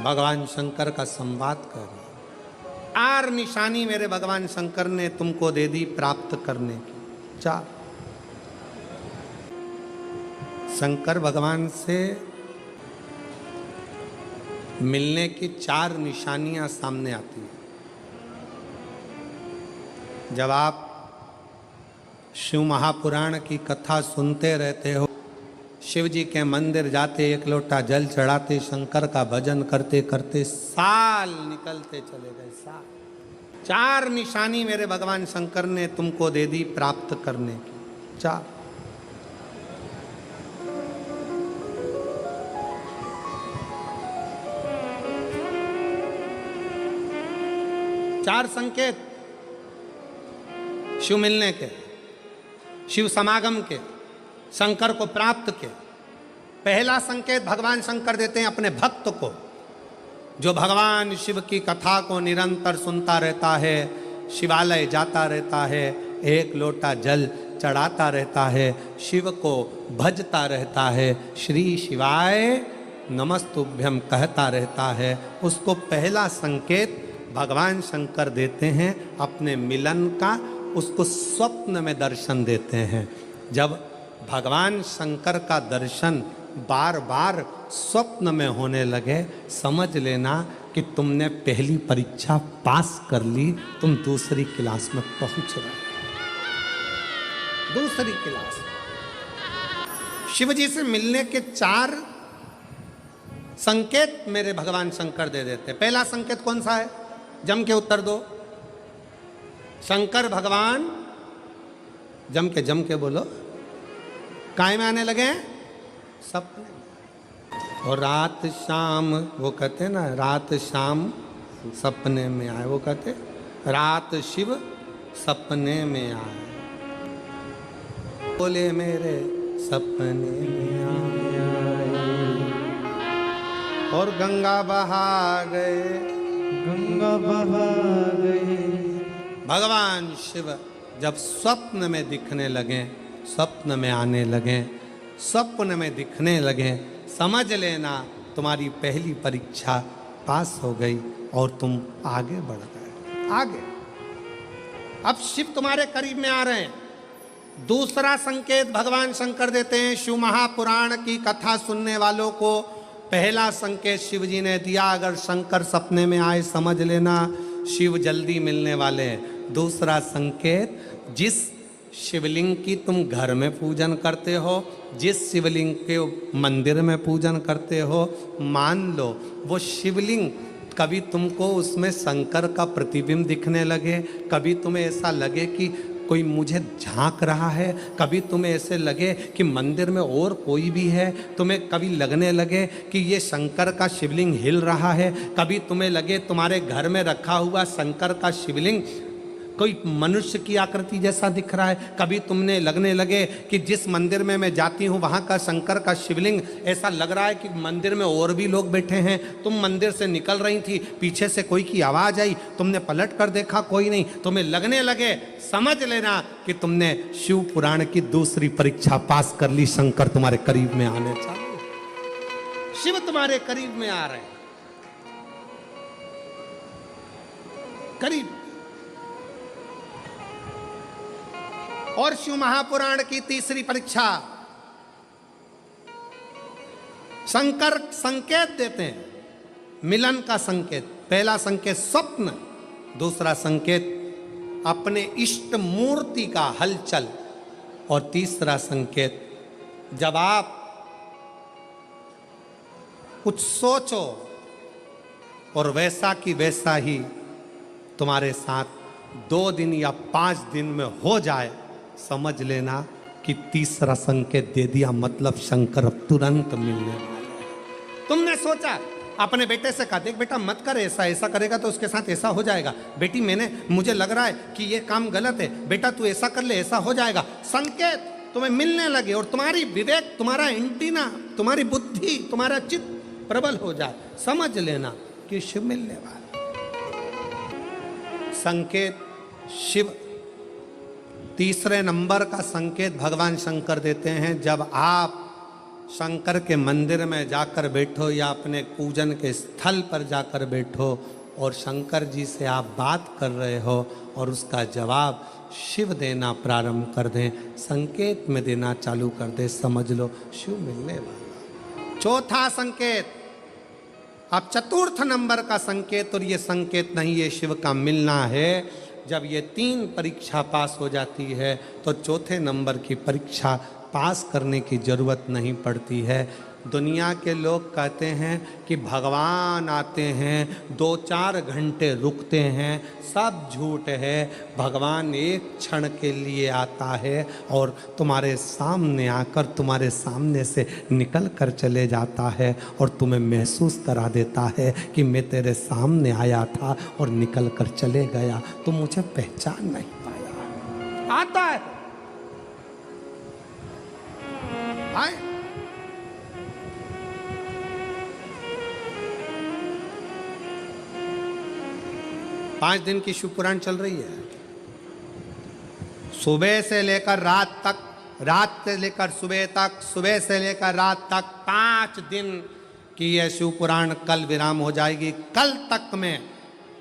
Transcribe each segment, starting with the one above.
भगवान शंकर का संवाद कर रहे। 4 निशानी मेरे भगवान शंकर ने तुमको दे दी प्राप्त करने की। 4 शंकर भगवान से मिलने की 4 निशानियां सामने आती हैं। जब आप शिव महापुराण की कथा सुनते रहते हो, शिव जी के मंदिर जाते, 1 लोटा जल चढ़ाते, शंकर का भजन करते करते साल निकलते चले गए। साल। 4 निशानी मेरे भगवान शंकर ने तुमको दे दी प्राप्त करने की। 4 संकेत शिव मिलने के, शिव समागम के, शंकर को प्राप्त के। पहला संकेत भगवान शंकर देते हैं अपने भक्त को, जो भगवान शिव की कथा को निरंतर सुनता रहता है, शिवालय जाता रहता है, 1 लोटा जल चढ़ाता रहता है, शिव को भजता रहता है, श्री शिवाय नमस्तुभ्यम कहता रहता है। उसको पहला संकेत भगवान शंकर देते हैं अपने मिलन का, उसको स्वप्न में दर्शन देते हैं। जब भगवान शंकर का दर्शन बार बार स्वप्न में होने लगे, समझ लेना कि तुमने पहली परीक्षा पास कर ली, तुम दूसरी क्लास में पहुंच रहे। दूसरी क्लास। शिव जी से मिलने के 4 संकेत मेरे भगवान शंकर दे देते। पहला संकेत कौन सा है? जम के उत्तर दो। शंकर भगवान जम के बोलो, काय में आने लगे? सपने। और रात शाम, वो कहते हैं ना, रात शाम सपने में आए। वो कहते रात शिव सपने में आए, बोले मेरे सपने में आए। और गंगा बहा गए, गंगा बहा गए। भगवान शिव जब स्वप्न में दिखने लगे, स्वप्न में आने लगे, स्वप्न में दिखने लगे, समझ लेना तुम्हारी पहली परीक्षा पास हो गई और तुम आगे बढ़ गए। आगे। अब शिव तुम्हारे करीब में आ रहे हैं। दूसरा संकेत भगवान शंकर देते हैं शिव महापुराण की कथा सुनने वालों को। पहला संकेत शिव जी ने दिया, अगर शंकर सपने में आए समझ लेना शिव जल्दी मिलने वाले हैं। दूसरा संकेत, जिस शिवलिंग की तुम घर में पूजन करते हो, जिस शिवलिंग के मंदिर में पूजन करते हो, मान लो वो शिवलिंग कभी तुमको उसमें शंकर का प्रतिबिंब दिखने लगे, कभी तुम्हें ऐसा लगे कि कोई मुझे झांक रहा है, कभी तुम्हें ऐसे लगे कि मंदिर में और कोई भी है, तुम्हें कभी लगने लगे कि ये शंकर का शिवलिंग हिल रहा है, कभी तुम्हें लगे तुम्हारे घर में रखा हुआ शंकर का शिवलिंग कोई मनुष्य की आकृति जैसा दिख रहा है, कभी तुमने लगने लगे कि जिस मंदिर में मैं जाती हूँ वहाँ का शंकर का शिवलिंग ऐसा लग रहा है कि मंदिर में और भी लोग बैठे हैं। तुम मंदिर से निकल रही थी, पीछे से कोई की आवाज़ आई, तुमने पलट कर देखा कोई नहीं, तुम्हें लगने लगे, समझ लेना कि तुमने शिव पुराण की दूसरी परीक्षा पास कर ली। शंकर तुम्हारे करीब में आने चालू, शिव तुम्हारे करीब में आ रहे हैं, करीब। और शिव महापुराण की तीसरी परीक्षा, शंकर संकेत देते हैं मिलन का संकेत। पहला संकेत स्वप्न, दूसरा संकेत अपने इष्ट मूर्ति का हलचल, और तीसरा संकेत जब आप कुछ सोचो और वैसा की वैसा ही तुम्हारे साथ 2 दिन या 5 दिन में हो जाए, समझ लेना कि तीसरा संकेत दे दिया, मतलब शंकर अब तुरंत मिलने वाले हैं। तुमने सोचा, अपने बेटे से कहा, देख बेटा मत कर ऐसा, ऐसा करेगा तो उसके साथ ऐसा हो जाएगा। बेटी मुझे लग रहा है कि ये काम गलत है, बेटा तू ऐसा कर ले, ऐसा हो जाएगा। संकेत तुम्हें मिलने लगे और तुम्हारी विवेक, तुम्हारा एंटीना, तुम्हारी बुद्धि, तुम्हारा चित्त प्रबल हो जाए, समझ लेना कि शिव मिलने वाला। संकेत शिव। तीसरे नंबर का संकेत भगवान शंकर देते हैं, जब आप शंकर के मंदिर में जाकर बैठो या अपने पूजन के स्थल पर जाकर बैठो और शंकर जी से आप बात कर रहे हो और उसका जवाब शिव देना प्रारंभ कर दें, संकेत में देना चालू कर दे, समझ लो शिव मिलने वाला। चौथा संकेत, अब चतुर्थ नंबर का संकेत, और ये संकेत नहीं, ये शिव का मिलना है। जब ये 3 परीक्षा पास हो जाती है तो चौथे नंबर की परीक्षा पास करने की जरूरत नहीं पड़ती है। दुनिया के लोग कहते हैं कि भगवान आते हैं 2-4 घंटे रुकते हैं, सब झूठ है। भगवान एक क्षण के लिए आता है और तुम्हारे सामने आकर तुम्हारे सामने से निकल कर चले जाता है और तुम्हें महसूस करा देता है कि मैं तेरे सामने आया था और निकल कर चले गया, तुम मुझे पहचान नहीं पाया। आता है, आए। पांच दिन की शिव पुराण चल रही है, सुबह से लेकर रात तक, रात से लेकर सुबह तक, सुबह से लेकर रात तक 5 दिन की यह शिव पुराण कल विराम हो जाएगी। कल तक में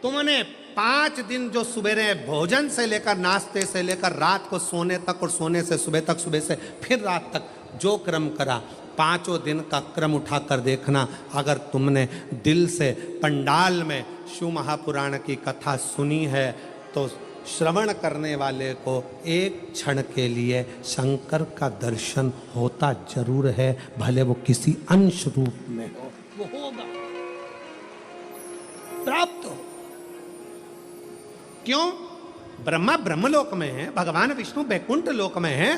तुमने 5 दिन जो सवेरे भोजन से लेकर, नाश्ते से लेकर रात को सोने तक और सोने से सुबह तक, सुबह से फिर रात तक जो क्रम करा, 5 दिन का क्रम उठाकर देखना। अगर तुमने दिल से पंडाल में शिव महापुराण की कथा सुनी है तो श्रवण करने वाले को एक क्षण के लिए शंकर का दर्शन होता जरूर है, भले वो किसी अंश रूप में हो, वो होगा, प्राप्त हो। क्यों? ब्रह्मा ब्रह्मलोक में है, भगवान विष्णु बैकुंठ लोक में है,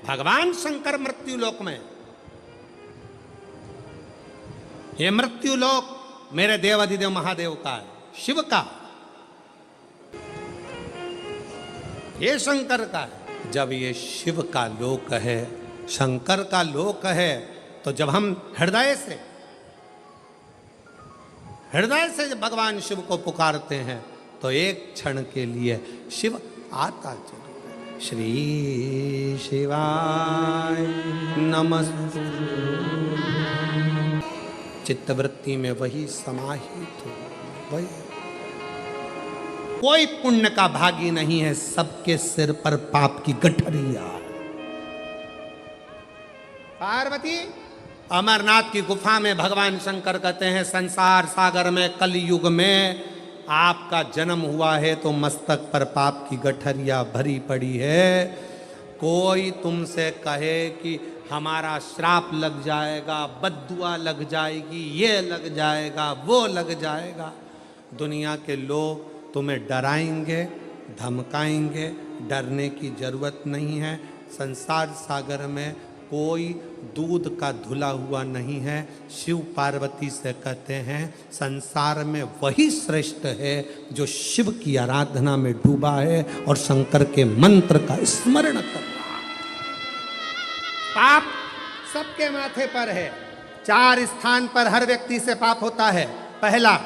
भगवान शंकर मृत्यु लोक में। ये मृत्यु लोक मेरे देवाधिदेव महादेव का है, शिव का, ये शंकर का है। जब ये शिव का लोक है, शंकर का लोक है, तो जब हम हृदय से जब भगवान शिव को पुकारते हैं तो एक क्षण के लिए शिव आता जरूर है। श्री शिवाय नमस्तु, चित्तवृत्ति में वही समाहित हो, वही। कोई पुण्य का भागी नहीं है, सबके सिर पर पाप की गठरिया। पार्वती, अमरनाथ की गुफा में भगवान शंकर कहते हैं, संसार सागर में कलयुग में आपका जन्म हुआ है तो मस्तक पर पाप की गठरिया भरी पड़ी है। कोई तुमसे कहे कि हमारा श्राप लग जाएगा, बद्दुआ लग जाएगी, ये लग जाएगा, वो लग जाएगा, दुनिया के लोग तुम्हें डराएंगे, धमकाएंगे, डरने की जरूरत नहीं है। संसार सागर में कोई दूध का धुला हुआ नहीं है। शिव पार्वती से कहते हैं, संसार में वही श्रेष्ठ है जो शिव की आराधना में डूबा है और शंकर के मंत्र का स्मरण कर रहा है। पाप सबके माथे पर है। 4 स्थान पर हर व्यक्ति से पाप होता है। पहला,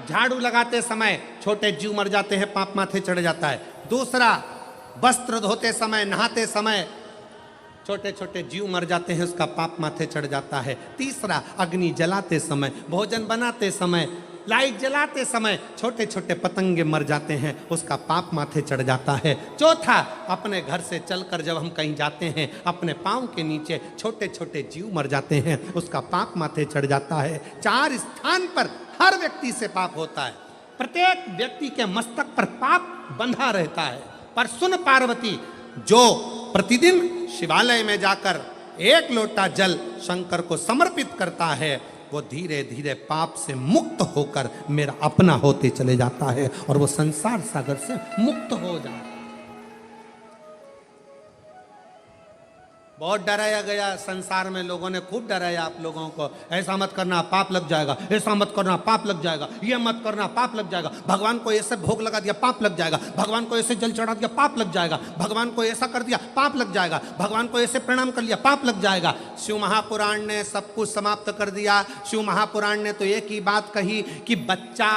झाड़ू लगाते समय छोटे जीव मर जाते हैं, पाप माथे चढ़ जाता है। दूसरा, वस्त्र धोते समय, नहाते समय छोटे छोटे जीव मर जाते हैं, उसका पाप माथे चढ़ जाता है। तीसरा, अग्नि जलाते समय, भोजन बनाते समय, लाइट जलाते समय छोटे छोटे पतंगे मर जाते हैं, उसका पाप माथे चढ़ जाता है। चौथा, अपने घर से चलकर जब हम कहीं जाते हैं, अपने पाँव के नीचे छोटे छोटे जीव मर जाते हैं, उसका पाप माथे चढ़ जाता है। 4 स्थान पर हर व्यक्ति से पाप होता है। प्रत्येक व्यक्ति के मस्तक पर पाप बंधा रहता है। पर सुन पार्वती, जो प्रतिदिन शिवालय में जाकर 1 लोटा जल शंकर को समर्पित करता है, वो धीरे धीरे पाप से मुक्त होकर मेरा अपना होते चले जाता है और वो संसार सागर से मुक्त हो जाता है। बहुत डराया गया संसार में, लोगों ने खूब डराया आप लोगों को, ऐसा मत करना पाप लग जाएगा, ऐसा मत करना पाप लग जाएगा, ये मत करना पाप लग जाएगा, भगवान को ऐसे भोग लगा दिया पाप लग जाएगा, भगवान को ऐसे जल चढ़ा दिया पाप लग जाएगा, भगवान को ऐसा कर दिया पाप लग जाएगा, भगवान को ऐसे प्रणाम कर लिया पाप लग जाएगा। शिव महापुराण ने सब कुछ समाप्त कर दिया। शिव महापुराण ने तो एक ही बात कही कि बच्चा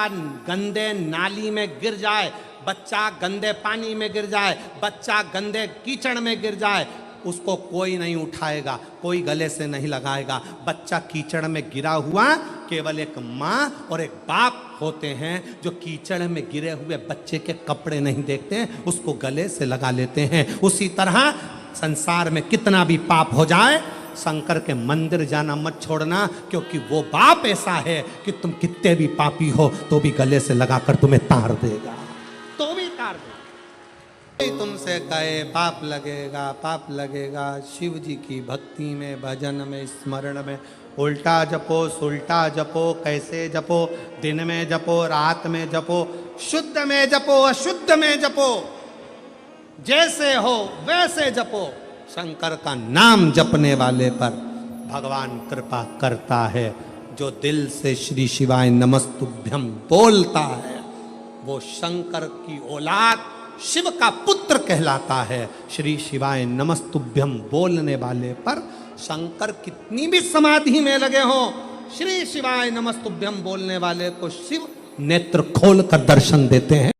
गंदे नाली में गिर जाए, बच्चा गंदे पानी में गिर जाए, बच्चा गंदे कीचड़ में गिर जाए, उसको कोई नहीं उठाएगा, कोई गले से नहीं लगाएगा। बच्चा कीचड़ में गिरा हुआ, केवल एक माँ और एक बाप होते हैं जो कीचड़ में गिरे हुए बच्चे के कपड़े नहीं देखते हैं, उसको गले से लगा लेते हैं। उसी तरह संसार में कितना भी पाप हो जाए, शंकर के मंदिर जाना मत छोड़ना, क्योंकि वो बाप ऐसा है कि तुम कितने भी पापी हो तो भी गले से लगाकर तुम्हें तार देगा, तो भी तार देगा। तुमसे कहे पाप लगेगा, पाप लगेगा। शिव जी की भक्ति में, भजन में, स्मरण में उल्टा जपो, सुल्टा जपो, कैसे जपो, दिन में जपो, रात में जपो, शुद्ध में जपो, अशुद्ध में जपो, जैसे हो वैसे जपो। शंकर का नाम जपने वाले पर भगवान कृपा करता है। जो दिल से श्री शिवाय नमस्तुभ्यं बोलता है वो शंकर की औलाद, शिव का पुत्र कहलाता है। श्री शिवाय नमस्तुभ्यं बोलने वाले पर शंकर कितनी भी समाधि में लगे हों, श्री शिवाय नमस्तुभ्यं बोलने वाले को शिव नेत्र खोल कर दर्शन देते हैं।